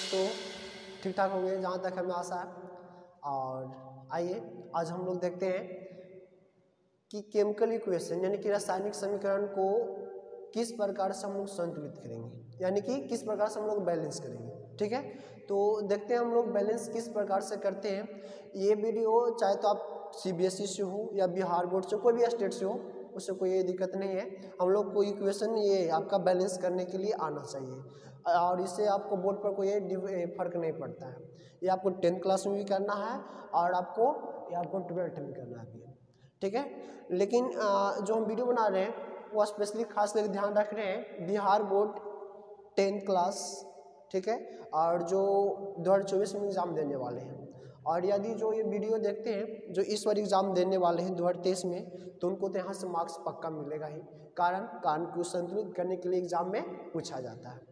तो ठीक ठाक होंगे जहाँ तक हमें आशा है। और आइए आज हम लोग देखते हैं कि केमिकल इक्वेशन यानी कि रासायनिक समीकरण को किस प्रकार से हम लोग संतुलित करेंगे, यानी कि किस प्रकार से हम लोग बैलेंस करेंगे। ठीक है, तो देखते हैं हम लोग बैलेंस किस प्रकार से करते हैं। ये वीडियो चाहे तो आप CBSE से हो या बिहार बोर्ड से, कोई भी स्टेट से हो, उससे कोई दिक्कत नहीं है। हम लोग को इक्वेशन ये आपका बैलेंस करने के लिए आना चाहिए और इससे आपको बोर्ड पर कोई फर्क नहीं पड़ता है। ये आपको 10th क्लास में भी करना है और आपको 12th में करना है। ठीक है, लेकिन जो हम वीडियो बना रहे हैं वो स्पेशली खास करके ध्यान रख रहे हैं बिहार बोर्ड 10th क्लास, ठीक है, और जो 2024 में एग्ज़ाम देने वाले हैं। और यदि जो ये वीडियो देखते हैं जो इस बार एग्ज़ाम देने वाले हैं 2023 में, तो उनको तो यहाँ से मार्क्स पक्का मिलेगा ही। कारण को संतुलित करने के लिए एग्ज़ाम में पूछा जाता है।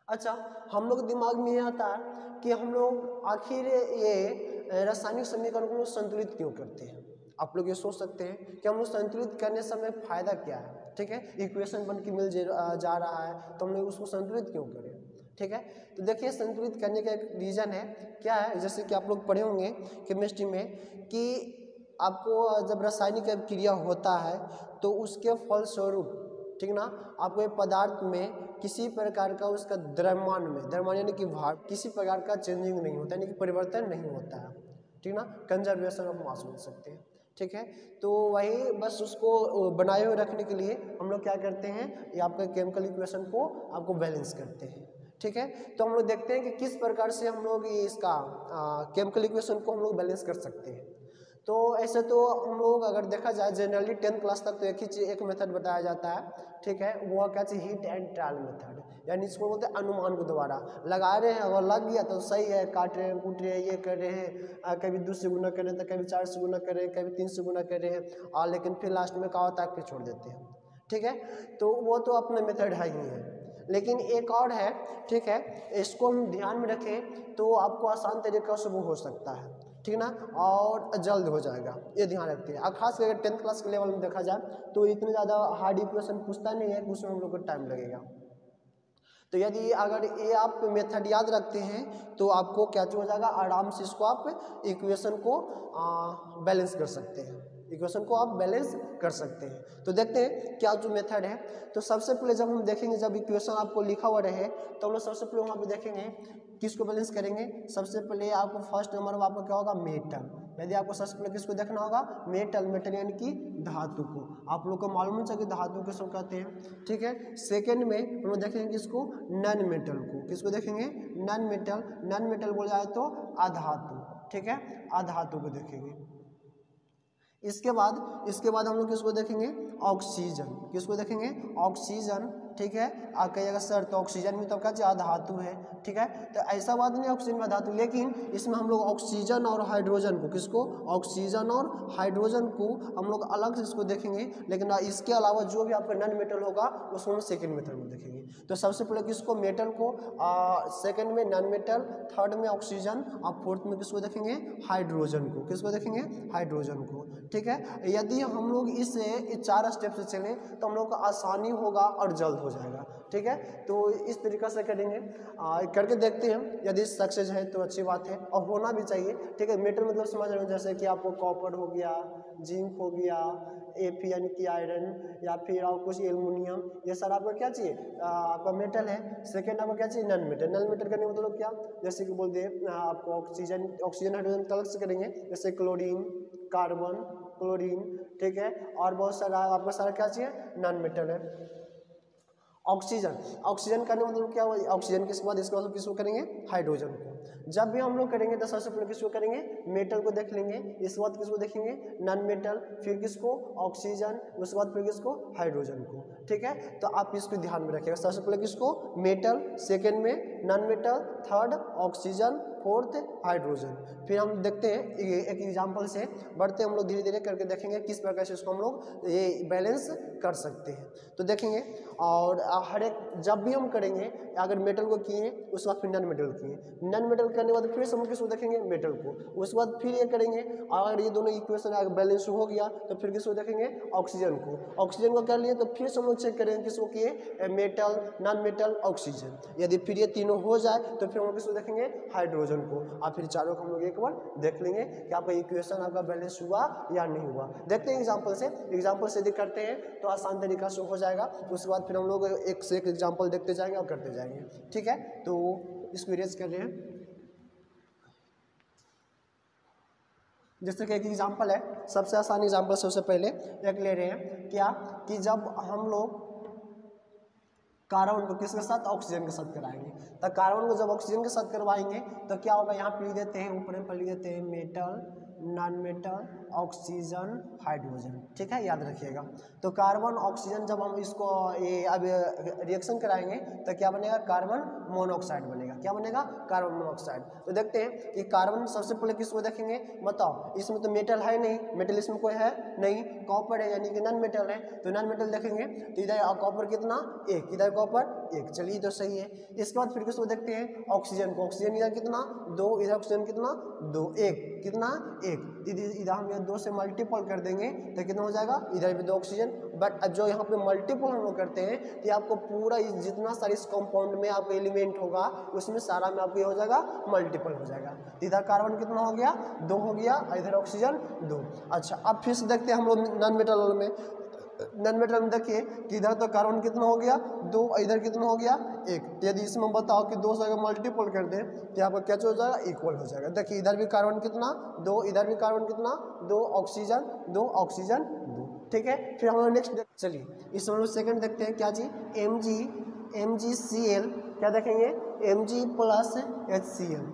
अच्छा, हम लोग दिमाग में ये आता है कि हम लोग आखिर ये रासायनिक समीकरण को संतुलित क्यों करते हैं। आप लोग ये सोच सकते हैं कि हम लोग संतुलित करने से हमें फ़ायदा क्या है। ठीक है, इक्वेशन बन के मिल जा रहा है तो हम लोग उसको संतुलित क्यों करें। ठीक है, तो देखिए संतुलित करने का एक रीज़न है, क्या है, जैसे कि आप लोग पढ़े होंगे केमिस्ट्री में कि आपको जब रासायनिक क्रिया होता है तो उसके फलस्वरूप, ठीक ना, आपको एक पदार्थ में किसी प्रकार का उसका द्रव्यमान यानी कि भार किसी प्रकार का चेंजिंग नहीं होता, यानी कि परिवर्तन नहीं होता है। ठीक ना, कंजर्वेशन ऑफ मास बोल सकते हैं। ठीक है, तो वही बस उसको बनाए हुए रखने के लिए हम लोग क्या करते हैं, ये आपका केमिकल इक्वेशन को आपको बैलेंस करते हैं। ठीक है, तो हम लोग देखते हैं कि किस प्रकार से हम लोग ये इसका केमिकल इक्वेशन को हम लोग बैलेंस कर सकते हैं। तो ऐसे तो हम लोग अगर देखा जाए जनरली 10th क्लास तक तो एक मेथड बताया जाता है। ठीक है, वो क्या चाहिए, हिट एंड ट्रायल मेथड, यानी इसको बोलते हैं अनुमान को दोबारा लगा रहे हैं, अगर लग गया तो सही है, काट रहे हैं, कूट रहे हैं, ये कर रहे हैं, कभी 2 से गुना कर रहे हैं तो कभी 4 से गुना कर रहे हैं, कभी 3 से गुना कर रहे हैं, और लेकिन फिर लास्ट में क्या होता है, फिर छोड़ देते हैं। ठीक है, तो वो तो अपना मेथड है ही है, लेकिन एक और है। ठीक है, इसको हम ध्यान में रखें तो आपको आसान तरीक़ा से वो हो सकता है, ठीक ना, और जल्द हो जाएगा, ये ध्यान रखते हैं। और खास करके 10th क्लास के लेवल में देखा जाए तो इतने ज़्यादा हार्ड इक्वेशन पूछता नहीं है, उसमें हम लोग को टाइम लगेगा। तो यदि अगर ये आप मेथड याद रखते हैं तो आपको क्या हो जाएगा, आराम से इसको आप इक्वेशन को बैलेंस कर सकते हैं, इक्वेशन को आप बैलेंस कर सकते हैं। तो देखते हैं क्या जो मेथड है। तो सबसे पहले जब हम देखेंगे, जब इक्वेशन आपको लिखा हुआ रहे तो हम लोग सबसे पहले वहाँ पे देखेंगे किसको बैलेंस करेंगे। सबसे पहले आपको फर्स्ट नंबर में आपका क्या होगा, मेटल। यदि आपको सबसे पहले किसको देखना होगा, मेटल यानी कि धातु को। आप लोग को मालूम है कि धातु किसको कहते हैं। ठीक है, सेकेंड में हम लोग देखेंगे किसको, नॉन मेटल को। किसको देखेंगे, नॉन मेटल बोल जाए तो अधातु। ठीक है, अधातु को देखेंगे। इसके बाद हम लोग किसको देखेंगे, ऑक्सीजन। किसको देखेंगे, ऑक्सीजन। ठीक है, आप कहिएगा सर तो ऑक्सीजन में तो क्या चाहिए, धातु है। ठीक है, तो ऐसा बात नहीं ऑक्सीजन में धातु, लेकिन इसमें हम लोग ऑक्सीजन और हाइड्रोजन को, किसको, ऑक्सीजन और हाइड्रोजन को हम लोग अलग से इसको देखेंगे। लेकिन इसके अलावा जो भी आपका नॉन मेटल होगा उसको हम सेकेंड मेथड में देखेंगे। तो सबसे पहले किसको, मेटल को, सेकेंड में नॉन मेटल, थर्ड में ऑक्सीजन, और फोर्थ में किसको देखेंगे, हाइड्रोजन को। किसको देखेंगे, हाइड्रोजन को। ठीक है, यदि हम लोग इस 4 स्टेप से चलें तो हम लोग को आसानी होगा और जल्द हो जाएगा। ठीक है, तो इस तरीक़े से करेंगे, करके देखते हैं। यदि सक्सेस है तो अच्छी बात है, और होना भी चाहिए। ठीक है, मेटल मतलब समझ रहे हो, जैसे कि आपको कॉपर हो गया, जिंक हो गया, Fe यानी कि आयरन, या फिर और कुछ एल्युमिनियम, ये सारा आपको क्या चाहिए, आपका मेटल है। सेकेंड आपको क्या चाहिए, नॉन मेटल करने का मतलब क्या, जैसे कि बोलते हैं आपको ऑक्सीजन हाइड्रोजन अलग से करेंगे, जैसे क्लोरीन, कार्बन, क्लोरीन। ठीक है, और बहुत सारा आपका सारा क्या चाहिए, नॉन मेटल है। ऑक्सीजन करने मतलब क्या हुआ, ऑक्सीजन के बाद इसके बाद किसको करेंगे, हाइड्रोजन को। जब भी हम लोग करेंगे तो सबसे पहले किसको करेंगे, मेटल को देख लेंगे, इसके बाद किसको देखेंगे, नॉन मेटल, फिर किसको, ऑक्सीजन, उसके बाद फिर किसको, हाइड्रोजन को। ठीक है, तो आप इसको ध्यान में रखिएगा। सबसे पहले किसको, मेटल, सेकेंड में non metal, third oxygen, fourth hydrogen. फिर हम देखते हैं एक एग्जाम्पल से बढ़ते हम लोग धीरे धीरे करके देखेंगे किस प्रकार से इसको हम लोग ये बैलेंस कर सकते हैं। तो देखेंगे, और हर एक जब भी हम करेंगे, अगर मेटल को किए उसके बाद फिर नॉन मेटल किए, नॉन मेटल करने के बाद फिर से हम किसको देखेंगे, मेटल को। उसके बाद फिर ये करेंगे, अगर ये दोनों इक्वेशन अगर बैलेंस हो गया तो फिर किसको देखेंगे, ऑक्सीजन को। ऑक्सीजन को कर लिए तो फिर से हम लोग चेक करेंगे किसको किए, मेटल, नॉन मेटल, ऑक्सीजन। यदि फिर ये तीनों हो जाए तो फिर हम लोग किसको देखेंगे, हाइड्रोजन को। और फिर चारों को हम लोग एक बार देख लेंगे कि आपका इक्वेशन आपका बैलेंस हुआ या नहीं हुआ। देखते हैं एग्जाम्पल से, एग्जाम्पल से यदि करते हैं तो आसान तरीका से हो जाएगा। उसके बाद फिर हम लोग एक से एक एग्जाम्पल देखते जाएंगे और करते जाएंगे, ठीक है। तो इसको इरेज कर रहे हैं। जैसे कि एक एग्जाम्पल है, सबसे आसान एग्जाम्पल सबसे पहले एक ले रहे हैं, क्या कि जब हम लोग कार्बन को किसके साथ, ऑक्सीजन के साथ कराएंगे। तो कार्बन को जब ऑक्सीजन के साथ करवाएंगे तो क्या होगा, यहाँ पे लिख देते हैं, ऊपर पर लिख देते हैं metal, non metal, oxygen, hydrogen, ठीक है, याद रखिएगा। तो कार्बन ऑक्सीजन जब हम इसको ये अब रिएक्शन कराएंगे तो क्या बनेगा, कार्बन मोनोऑक्साइड बनेगा। क्या बनेगा, कार्बन मोनोऑक्साइड। तो देखते हैं कि कार्बन सबसे पहले किसको देखेंगे, बताओ, इसमें तो मेटल है नहीं, मेटल इसमें कोई है नहीं, कॉपर है यानी कि नॉन मेटल है। तो नॉन मेटल देखेंगे तो इधर कॉपर कितना, एक, इधर कॉपर एक, चलिए तो सही है। इसके बाद फिर किसको देखते हैं, ऑक्सीजन को। ऑक्सीजन इधर कितना, 2, इधर ऑक्सीजन कितना, 2, 1, कितना, 1, इधर हम 2 से मल्टीपल कर देंगे तो कितना हो जाएगा, इधर भी 2 ऑक्सीजन। बट अब जो यहाँ पे मल्टीपल हम लोग करते हैं तो आपको पूरा जितना सारे इस कंपाउंड में आपका एलिमेंट होगा उसमें सारा में आपको ये हो जाएगा, मल्टीपल हो जाएगा। इधर कार्बन कितना हो गया, 2 हो गया, इधर ऑक्सीजन 2। अच्छा, अब फिर से देखते हैं हम लोग नॉन मेटल में। नॉन मेटल में देखिए कि इधर तो कार्बन कितना हो गया, 2, इधर कितना हो गया, 1। यदि इसमें बताओ कि 2 से अगर मल्टीपल कर दें तो आपका क्या हो जाएगा, इक्वल हो जाएगा। देखिए इधर भी कार्बन कितना, 2, इधर भी कार्बन कितना, 2, ऑक्सीजन 2, ऑक्सीजन 2, ठीक है। फिर हम लोग नेक्स्ट चलिए इसमें हम लोग सेकेंड देखते हैं, क्या जी, MgCl, क्या देखेंगे, Mg plus HCl।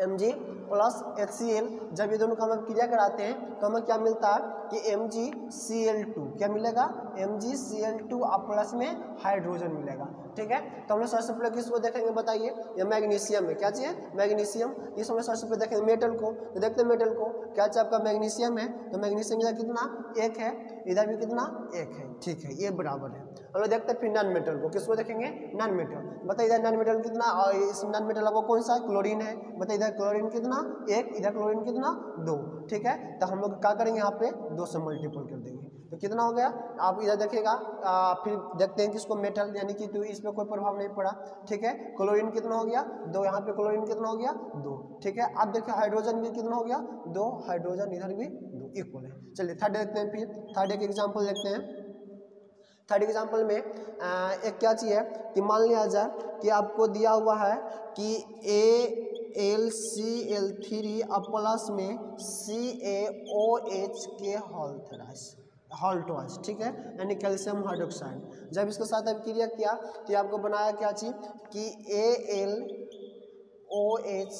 Mg plus HCl, जब ये दोनों का हम क्रिया कराते हैं तो हमें क्या मिलता है कि MgCl2, क्या मिलेगा, MgCl2 और प्लस में हाइड्रोजन मिलेगा, ठीक है। तो हम लोग सबसे पहले किसको देखेंगे, बताइए, ये मैग्नीशियम है, क्या चाहिए, मैग्नीशियम। इस हम लोग सबसे पहले देखेंगे मेटल को, तो देखते हैं मेटल को, क्या चाहिए आपका, मैग्नीशियम है। तो मैग्नीशियम इधर कितना, 1 है, इधर भी कितना, 1 है, ठीक है, ये बराबर है। हम लोग देखते हैं फिर नॉन मेटल को, किसको देखेंगे, नॉन मेटल। बताइए इधर नॉन मेटल कितना, और इस नॉन मेटल आपको कौन सा, क्लोरीन है। बताइए इधर क्लोरीन कितना, 1, इधर क्लोरीन कितना, 2, ठीक है। तो हम लोग क्या करेंगे, यहाँ पे 2 से मल्टीपल कर देंगे तो कितना हो गया, आप इधर देखिएगा। फिर देखते हैं किसको, मेटल, यानी कि तो इसमें कोई प्रभाव नहीं पड़ा, ठीक है। क्लोरीन कितना हो गया, 2, यहाँ पे क्लोरीन कितना हो गया, 2, ठीक है। अब देखिए हाइड्रोजन भी कितना हो गया, 2, हाइड्रोजन इधर भी 2, इक्वल है। चलिए थर्ड देखते हैं, फिर थर्ड एक एग्जाम्पल देखते हैं। थर्ड एग्जाम्पल में एक क्या चीज़ है कि मान लिया जाए कि आपको दिया हुआ है कि AlCl3 और प्लस में CaOH के हॉल्टवाइज, ठीक है, यानी कैल्शियम हाइड्रोक्साइड। जब इसके साथ अब क्रिया किया तो आपको बनाया क्या चीज़ कि AlOH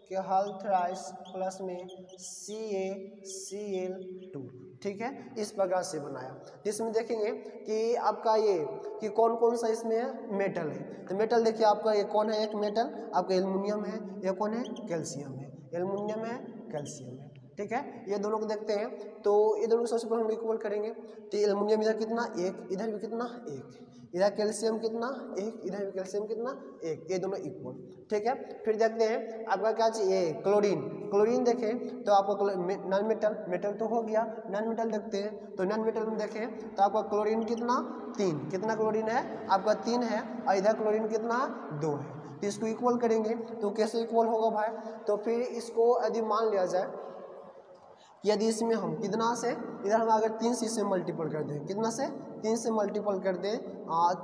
के हॉल्टवाइज प्लस में CaCl2, ठीक है, इस प्रकार से बनाया। जिसमें देखेंगे कि आपका ये कि कौन कौन सा इसमें मेटल है। तो मेटल देखिए आपका ये कौन है, एक मेटल आपका एल्युमिनियम है, ये कौन है, कैल्शियम है, एल्युमिनियम है, कैल्शियम है, ठीक है। ये दोनों को देखते हैं तो ये दोनों को सबसे पहले हम इक्वल करेंगे। तो एल्युमिनियम इधर कितना, 1, इधर भी कितना, 1, इधर कैल्शियम कितना, 1, इधर भी कैल्शियम कितना, 1, ये दोनों इक्वल, ठीक है। फिर देखते हैं आपका क्या चाहिए, क्लोरीन। क्लोरीन देखें तो आपको नॉन मेटल, मेटल तो हो गया, नॉन मेटल देखते हैं तो नॉन मेटल में देखें तो आपका क्लोरीन कितना, 3, कितना क्लोरीन है आपका, 3 है, और इधर क्लोरीन कितना, 2 है। तो इसको इक्वल करेंगे तो कैसे इक्वल होगा भाई, तो फिर इसको यदि मान लिया जाए यदि इसमें हम कितना से, इधर हम अगर 3 से इसे मल्टीपल कर दें, कितना से, 3 से मल्टीपल कर दें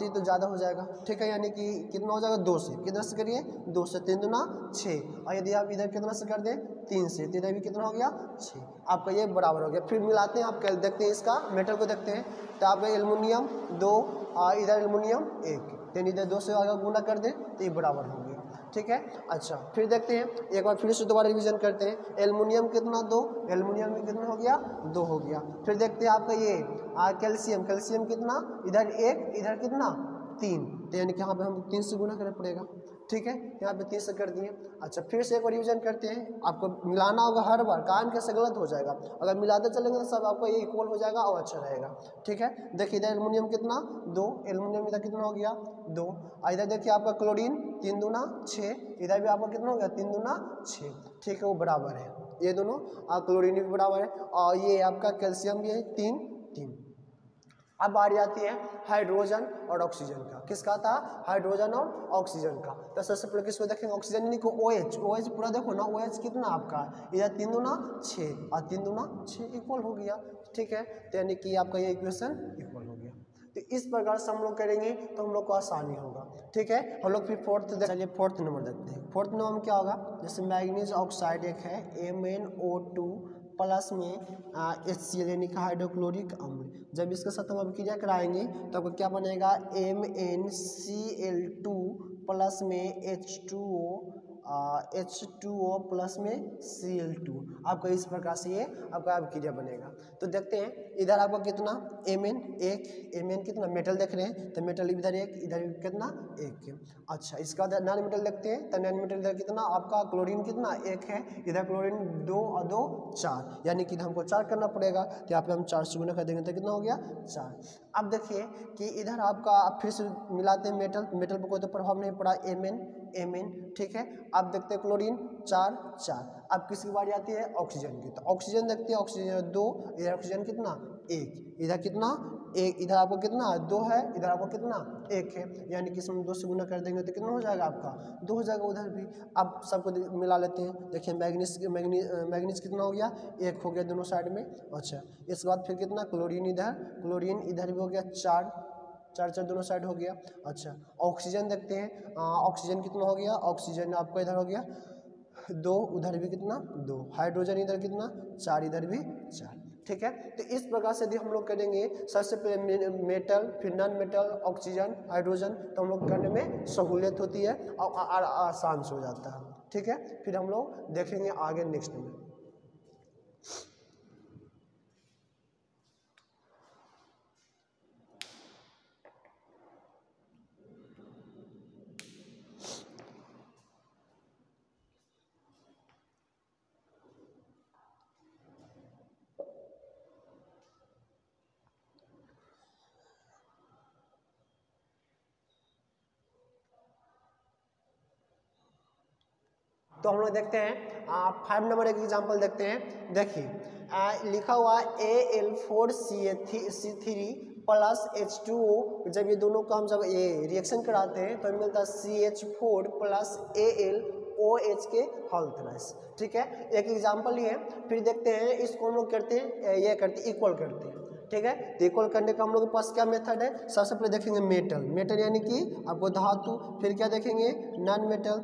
तो ज़्यादा हो जाएगा, ठीक है, यानी कि कितना हो जाएगा, 2 से, कितना से करिए, 2 से, 3 दूना 6, और यदि आप इधर कितना से कर दें, 3 से, तो इधर भी कितना हो गया, 6, आपका ये बराबर हो गया। फिर मिलाते हैं, आप देखते हैं इसका मेटल को देखते हैं तो आपका एल्युमिनियम 2 और इधर एल्युमिनियम 1, तो इधर 2 से अगर गुना कर दें तो ये बराबर हो गया, ठीक है। अच्छा फिर देखते हैं, एक बार फिर से दोबारा रिवीजन करते हैं। एल्युमिनियम कितना, 2, एल्युमिनियम में कितना हो गया, 2 हो गया। फिर देखते हैं आपका ये कैल्शियम, कैल्शियम कितना, इधर 1, इधर कितना, 3, तो यानी कि यहाँ पे हम 3 से गुना करना पड़ेगा, ठीक है, यहाँ पे 3 से कर दिए। अच्छा, फिर से एक बार रिविजन करते हैं, आपको मिलाना होगा हर बार, कारण कैसे गलत हो जाएगा, अगर मिलाते चलेंगे तो सब आपको ये इक्वल हो जाएगा और अच्छा रहेगा। ठीक है, देखिए इधर एल्युमिनियम कितना 2, एल्युमिनियम इधर कितना हो गया 2, इधर देखिए आपका क्लोरीन 3 दूना 6, इधर भी आपका कितना हो गया 3 दूना 6। ठीक है, वो बराबर है, ये दोनों क्लोरीन भी बराबर है, और ये आपका कैल्शियम भी है 3 3। अब बारी आती है हाइड्रोजन और ऑक्सीजन का, किसका था हाइड्रोजन और ऑक्सीजन का। तो सबसे पहले किसको देखेंगे, ऑक्सीजन यानी कि OH, OH पूरा देखो ना, OH कितना आपका इधर 3 दूना 6 और 3 दूना 6 इक्वल हो गया। ठीक है, तो यानी कि आपका ये इक्वेशन इक्वल हो गया। तो इस प्रकार से हम लोग करेंगे तो हम लोग को आसानी होगा। ठीक है, हम लोग फिर चलिए फोर्थ नंबर देखते हैं। फोर्थ नंबर में क्या होगा, जैसे मैग्नीज ऑक्साइड एक है MnO2 प्लस में HCl यानी कि हाइड्रोक्लोरिक अम्ल, जब इसके साथ हम अभिक्रिया कराएंगे तो आपको क्या बनेगा MnCl2 प्लस में H2O प्लस में Cl2, आपको इस प्रकार से ये आपका अभिक्रिया बनेगा। तो देखते हैं इधर आपको कितना Mn कितना मेटल देख रहे हैं, तो मेटल इधर एक, इधर कितना 1। अच्छा, इसका नॉन मेटल देखते हैं, तो नॉन मेटल इधर कितना आपका क्लोरीन कितना 1 है, इधर क्लोरीन 2 और 2 4, यानी कि हमको 4 करना पड़ेगा, तो यहाँ पे हम 4 से गुना कर देंगे तो कितना हो गया 4। अब देखिए कि इधर आपका फिर से मिलाते हैं मेटल पर कोई तो प्रभाव नहीं पड़ा, Mn। ठीक है, अब देखते हैं क्लोरीन 4 4। अब किसकी बारी आती है ऑक्सीजन की, तो ऑक्सीजन देखते हैं, ऑक्सीजन 2, इधर ऑक्सीजन कितना 1, इधर कितना 1, इधर आपको कितना 2 है, इधर आपको कितना 1 है, यानी कि इसमें 2 से गुना कर देंगे तो कितना हो जाएगा आपका 2 हो जाएगा उधर भी। अब सबको मिला लेते हैं, देखिए मैग्नीज कितना हो गया 1 हो गया दोनों साइड में। अच्छा, इसके बाद फिर कितना क्लोरीन इधर भी हो गया 4 दोनों साइड हो गया। अच्छा, ऑक्सीजन देखते हैं, ऑक्सीजन कितना हो गया, ऑक्सीजन आपका इधर हो गया 2, उधर भी कितना 2, हाइड्रोजन इधर कितना 4, इधर भी 4। ठीक है, तो इस प्रकार से यदि हम लोग करेंगे सबसे पहले मेटल फिर नॉन मेटल ऑक्सीजन हाइड्रोजन, तो हम लोग करने में सहूलियत होती है और आसान से हो जाता है। ठीक है, फिर हम लोग देखेंगे आगे नेक्स्ट में। तो हम लोग देखते हैं 5 नंबर एक एग्जाम्पल देखते हैं। देखिए लिखा हुआ Al4CH3 प्लस H2O, जब ये दोनों का हम जब ये रिएक्शन कराते हैं तो मिलता है CH4 प्लस AlOH के होल थ्राइस। ठीक है, एक एग्जाम्पल ये है। फिर देखते हैं इसको हम लोग करते हैं इक्वल करते हैं। ठीक है, तो इक्वल करने का हम लोग के पास क्या मेथड है, सबसे पहले देखेंगे मेटल यानी कि आपको धातु, फिर क्या देखेंगे नॉन मेटल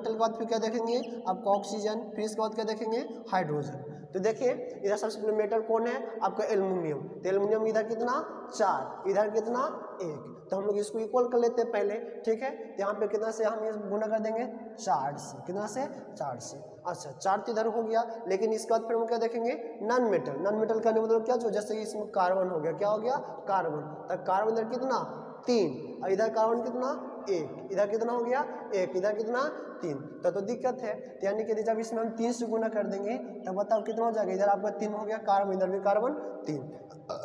के बाद फिर क्या देखेंगे आपको ऑक्सीजन, फिर इसके बाद क्या देखेंगे हाइड्रोजन। तो देखिए इधर सबसे पहले मेटल कौन है आपका एल्युमिनियम, तो एल्युमिनियम इधर कितना 4, इधर कितना 1, तो हम लोग इसको इक्वल कर लेते हैं पहले। ठीक है, तो यहाँ पे कितना से हम ये गुना कर देंगे 4 से, कितना से 4 से। अच्छा, 4 तो इधर हो गया, लेकिन इसके बाद फिर हम क्या देखेंगे नॉन मेटल का मतलब क्या, जो जैसे इसमें कार्बन हो गया, क्या हो गया कार्बन, तो कार्बन इधर कितना 3 और इधर कार्बन कितना 1, इधर कितना हो गया 1, इधर कितना 3, तो दिक्कत है। तो यानी कि जब इसमें हम 3 से गुना कर देंगे तब बताओ कितना हो जाएगा, इधर आपका 3 हो गया कार्बन, इधर भी कार्बन 3।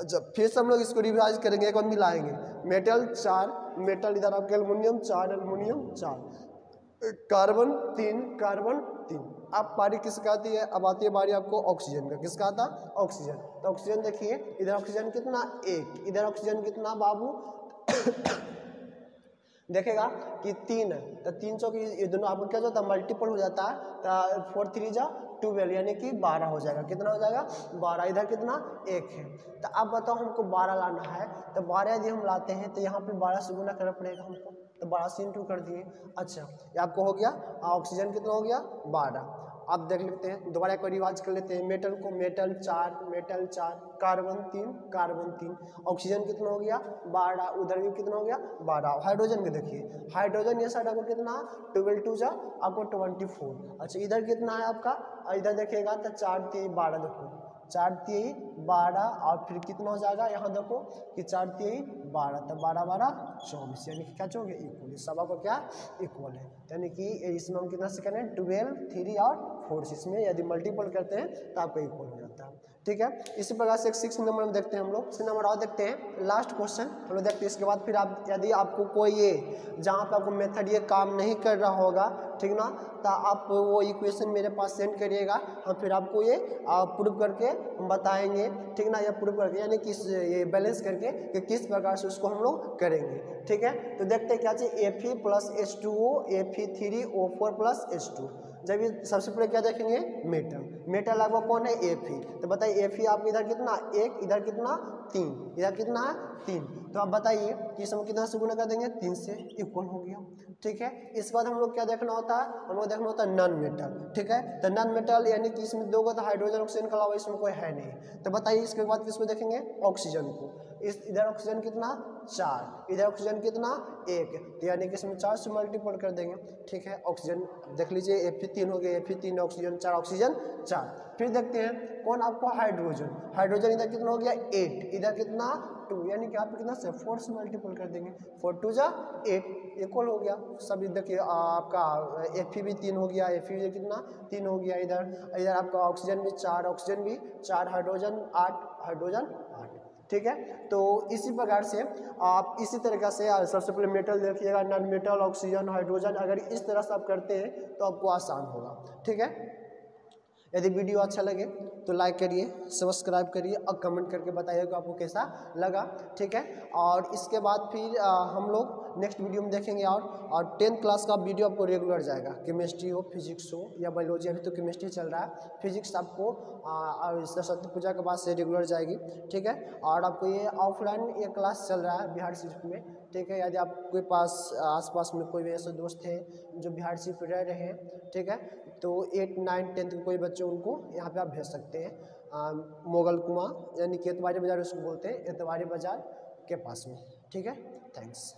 जब फिर से हम लोग इसको रिवाइज करेंगे, एक बार मिलाएंगे मेटल 4 मेटल, इधर आपका एल्युमिनियम 4 कार्बन 3। अब बारी किसका आती है, अब आती है बारी आपको ऑक्सीजन का। किसका आता ऑक्सीजन, तो ऑक्सीजन देखिए इधर ऑक्सीजन कितना 1, इधर ऑक्सीजन कितना बाबू देखेगा कि 3 है, तो 3 चौक ये दोनों आपको क्या होता है मल्टीपल हो जाता है, तो 4 3 जा 12 यानी कि 12 हो जाएगा। कितना हो जाएगा 12, इधर कितना 1 है। तो अब बताओ हमको 12 लाना है, तो 12 यदि हम लाते हैं तो यहाँ पे 12 से गुना करना पड़ेगा हमको, तो 12 से इंटू कर दिए। अच्छा, ये आपको हो गया ऑक्सीजन कितना हो गया 12। अब देख लेते हैं दोबारा एक रिवाज कर लेते हैं मेटल को, मेटल 4 कार्बन 3 ऑक्सीजन कितना हो गया 12, उधर भी कितना हो गया 12। हाइड्रोजन के देखिए, हाइड्रोजन ये साइड आपको कितना 12 2 जा आपको 24। अच्छा, इधर कितना है आपका, इधर देखिएगा तो 4 3 12, देखो 4 तिहाई 12 और फिर कितना हो जाएगा, यहाँ देखो कि 4 तिहाई 12, तब 12 12 24, यानी कि क्या चलोगे इक्वल, सब आपको क्या इक्वल है, यानी कि इसमें हम कितना सेकंड है 12 3 और 4, इसमें यदि मल्टीपल करते हैं तो आपको इक्वल हो जाता है। ठीक है, इसी प्रकार से 6 नंबर में देखते हैं हम लोग, 6 नंबर और देखते हैं, लास्ट क्वेश्चन हम लोग देखते हैं। इसके बाद फिर आप यदि आपको कोई ये जहाँ पे आपको मेथड ये काम नहीं कर रहा होगा, ठीक ना, तो आप वो इक्वेशन मेरे पास सेंड करिएगा, हम फिर आपको ये प्रूव करके हम बताएंगे, ठीक ना, या प्रूव करके यानी किस ये बैलेंस करके कि किस प्रकार से उसको हम लोग करेंगे। ठीक है, तो देखते हैं क्या चाहिए, Fe plus H2O Fe3O4 plus H2। जब ये सबसे पहले क्या देखेंगे, मेटल, मेटल आपका कौन है Fe, तो बताइए Fe आपको इधर कितना 1, इधर कितना 3, इधर कितना 3, तो आप बताइए कि इसमें कितना से गुना कर देंगे, 3 से इक्वल हो गया। ठीक है, इसके बाद हम लोग क्या देखना होता है, हम लोग देखना होता है नॉन मेटल। ठीक है, तो नॉन मेटल यानी कि इसमें दो तो हाइड्रोजन ऑक्सीजन के अलावा इसमें कोई है नहीं, तो बताइए इसके बाद किसको देखेंगे, ऑक्सीजन को, इस इधर ऑक्सीजन कितना 4, इधर ऑक्सीजन कितना 1, तो यानी कि इसमें 4 से मल्टीपल कर देंगे। ठीक है, ऑक्सीजन देख लीजिए Fe3 हो गया, Fe3 ऑक्सीजन 4 ऑक्सीजन 4। फिर देखते हैं कौन आपको हाइड्रोजन, हाइड्रोजन इधर कितना हो गया 8, इधर कितना 2, यानी कि आप कितना से 4 से मल्टीपल कर देंगे, 4 2 जा 8 इक्वल हो गया। सब देखिए आपका Fe भी 3 हो गया, Fe भी कितना 3 हो गया, इधर आपका ऑक्सीजन भी 4, ऑक्सीजन भी 4, हाइड्रोजन 8, हाइड्रोजन 8। ठीक है, तो इसी प्रकार से आप इसी तरीक़ा से सबसे पहले मेटल देखिएगा, नॉन मेटल, ऑक्सीजन, हाइड्रोजन, अगर इस तरह से आप करते हैं तो आपको आसान होगा। ठीक है, यदि वीडियो अच्छा लगे तो लाइक करिए, सब्सक्राइब करिए और कमेंट करके बताइए कि आपको कैसा लगा। ठीक है, और इसके बाद फिर हम लोग नेक्स्ट वीडियो में देखेंगे और 10th क्लास का वीडियो आपको रेगुलर जाएगा, केमिस्ट्री हो, फिजिक्स हो या बायोलॉजी, अभी तो केमिस्ट्री चल रहा है, फिजिक्स आपको सरस्वती पूजा के बाद से रेगुलर जाएगी। ठीक है, और आपको ये ऑफलाइन ये क्लास चल रहा है बिहार शिफ्ट में। ठीक है, यदि आपके पास आसपास में कोई भी ऐसे दोस्त हैं जो बिहार शिफ्ट रह रहे हैं, ठीक है, तो 8 9 10 के कोई बच्चे उनको यहाँ पे आप भेज सकते हैं, मोगल कुआं यानी कि एतवारी बाज़ार उसको बोलते हैं, एतवारी बाज़ार के पास में। ठीक है, थैंक्स।